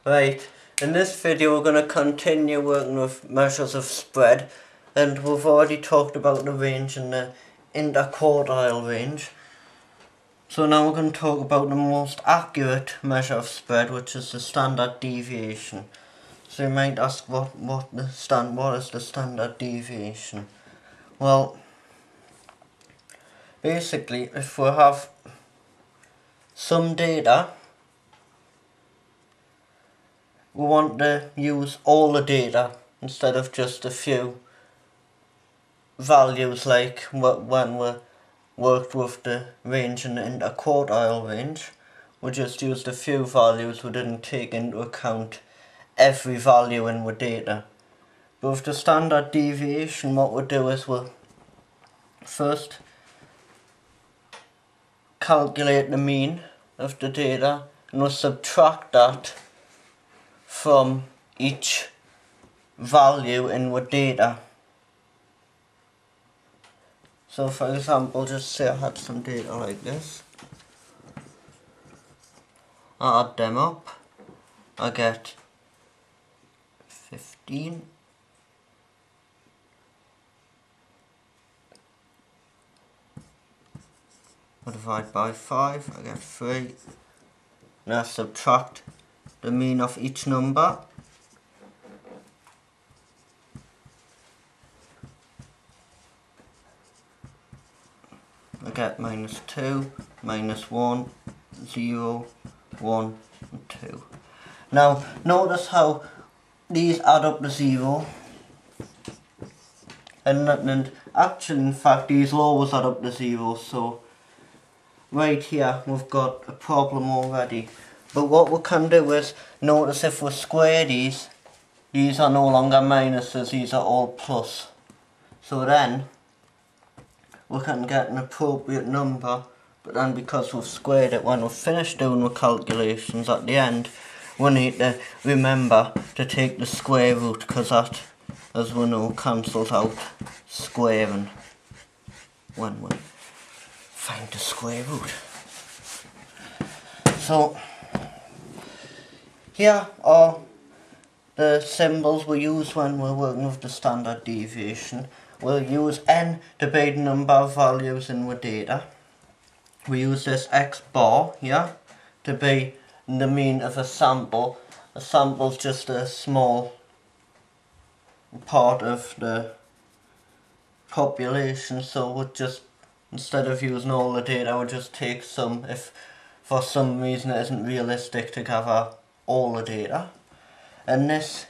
Right, in this video we're going to continue working with measures of spread, and we've already talked about the range and the interquartile range. So now we're going to talk about the most accurate measure of spread, which is the standard deviation. So you might ask what is the standard deviation? Well, basically if we have some data, we want to use all the data instead of just a few values, like when we worked with the range and the interquartile range. We just used a few values, we didn't take into account every value in the data. But with the standard deviation, what we'll do is we'll first calculate the mean of the data and we'll subtract that from each value in the data. So for example, just say I had some data like this. I add them up, I get 15. I divide by 5, I get 3. Now subtract the mean of each number. I get -2, -1, 0, 1 and 2. Now notice how these add up to 0 and actually in fact these will always add up to 0, so right here we've got a problem already. But what we can do is, notice if we square these are no longer minuses, these are all plus. So then we can get an appropriate number, but then because we've squared it, when we've finished doing the calculations at the end, we need to remember to take the square root, because that, as we know, cancels out squaring when we find the square root. So here are the symbols we use when we're working with the standard deviation. We'll use n to be the number of values in the data. We use this x bar here to be the mean of a sample. A sample is just a small part of the population, so we'll just, instead of using all the data, we'll just take some if for some reason it isn't realistic to gather all the data. And this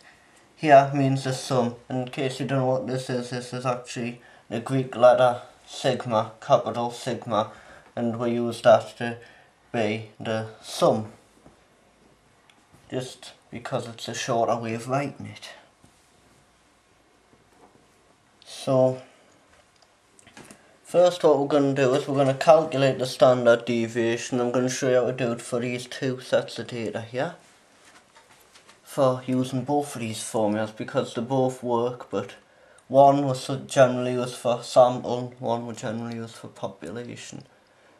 here means the sum. In case you don't know what this is actually the Greek letter sigma, capital sigma, and we use that to be the sum, just because it's a shorter way of writing it. So first what we're going to do is we're going to calculate the standard deviation. I'm going to show you how to do it for these two sets of data here, for using both of these formulas, because they both work, but one was generally used for sample, one was generally used for population.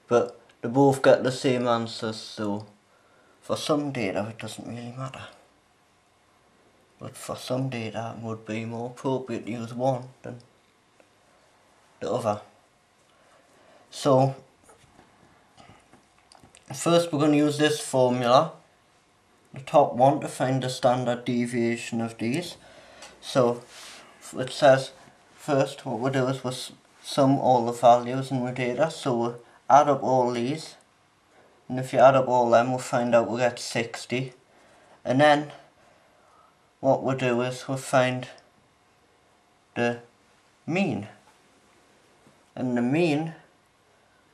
But they both get the same answers, so for some data it doesn't really matter. But for some data it would be more appropriate to use one than the other. So first we're going to use this formula, the top one, to find the standard deviation of these. So it says first what we do is we sum all the values in the data, so we add up all these, and if you add up all them we'll find out we get 60. And then what we do is we find the mean, and the mean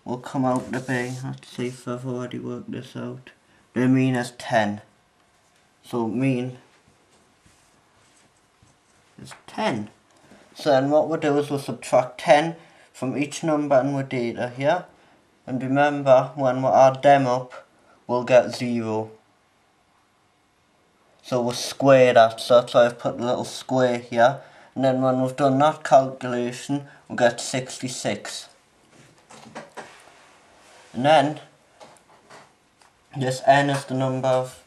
will come out to be, let's see if I've already worked this out, the mean is 10. So mean is 10. So then what we'll do is we'll subtract 10 from each number in the data here, and remember when we add them up we'll get 0. So we'll square that, so that's why I've put a little square here, and then when we've done that calculation we'll get 66. And then this n is the number of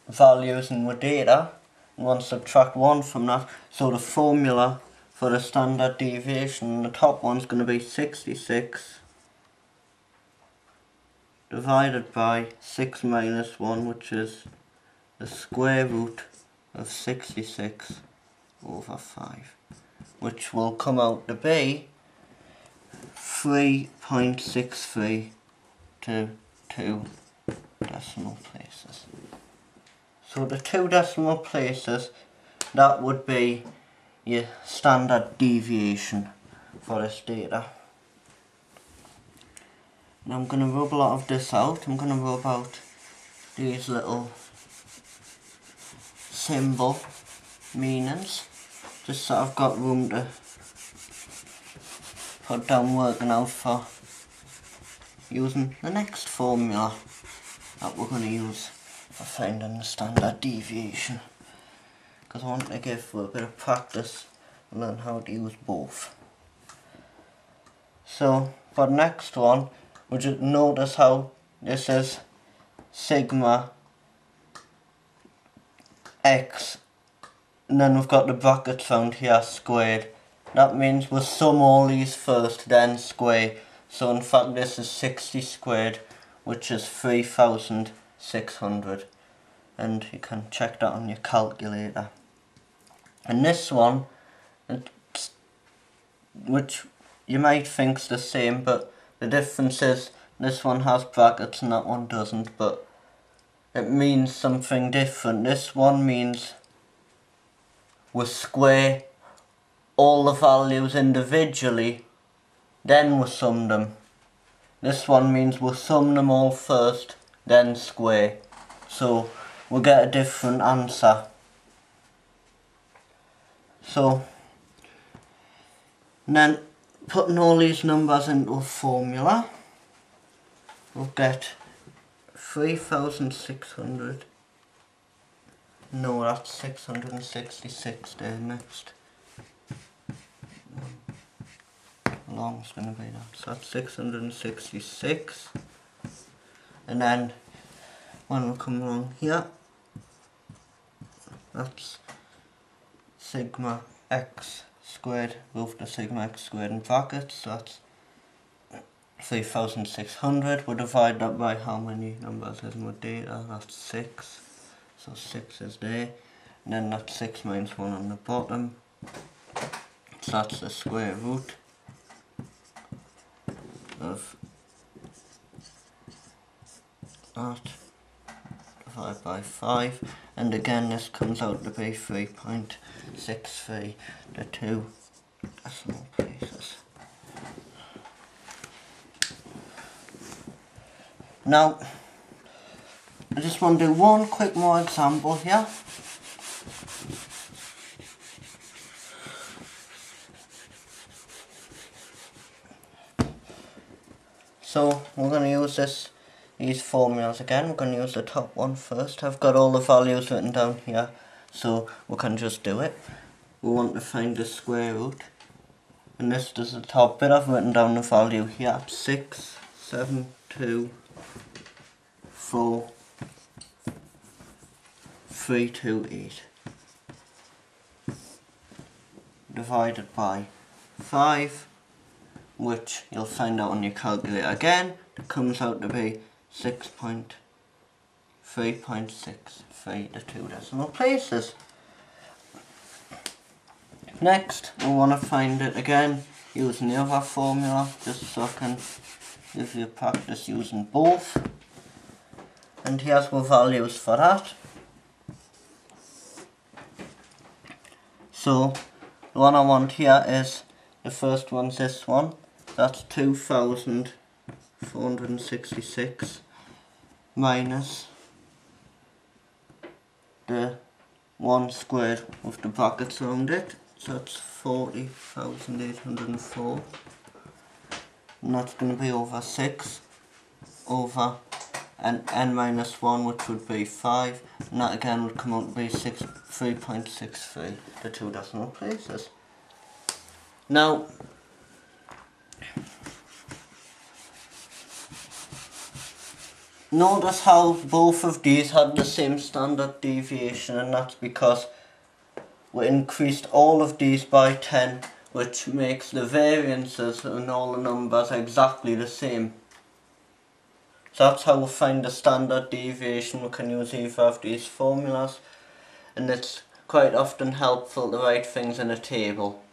values in the data and want to subtract 1 from that. So the formula for the standard deviation, the top one's going to be 66 divided by 6 minus 1, which is the square root of 66 over 5, which will come out to be 3.63 to 2 decimal places. So the 2 decimal places, that would be your standard deviation for this data. Now I'm going to rub a lot of this out. I'm going to rub out these little symbol meanings, just so I've got room to put down working out for using the next formula that we're going to use for finding the standard deviation, because I want to give a bit of practice and learn how to use both. So for the next one, we'll just notice how this is sigma x, and then we've got the brackets found here squared. That means we'll sum all these first, then square. So in fact this is 60 squared, which is 3,600. And you can check that on your calculator. And this one, which you might think's the same, but the difference is this one has brackets and that one doesn't, but it means something different. This one means we square all the values individually, then we sum them. This one means we'll sum them all first, then square. So we'll get a different answer. So, and then putting all these numbers into a formula, we'll get 3,600. No, that's 666 there next. How long is going to be that? So that's 666. And then when we come along here, that's sigma x squared, root of sigma x squared in brackets, so that's 3,600. We'll divide that by how many numbers is in the data, that's 6. So 6 is there, and then that's 6 minus 1 on the bottom, so that's the square root of that divided by 5, and again this comes out to be 3.63 to 2 decimal places. Now I just want to do one quick more example here. So we're going to use these formulas again. We're going to use the top one first. I've got all the values written down here, so we can just do it. We want to find the square root, and this is the top bit. I've written down the value here, 6, 7, 2, 4, 328 divided by 5, which you'll find out on your calculator again. It comes out to be 3.63 to 2 decimal places. Next, we want to find it again using the other formula, just so I can give you practice using both. And here's the values for that. So the one I want here is, the first one's this one, that's 2,466 minus the 1 squared with the brackets around it, so that's 40,804, and that's going to be over 6 over n minus 1, which would be 5, and that again would come out to be 3.63 to 2 decimal places. Now Notice how both of these had the same standard deviation, and that's because we increased all of these by 10, which makes the variances in all the numbers exactly the same. So that's how we find the standard deviation. We can use either of these formulas, and it's quite often helpful to write things in a table.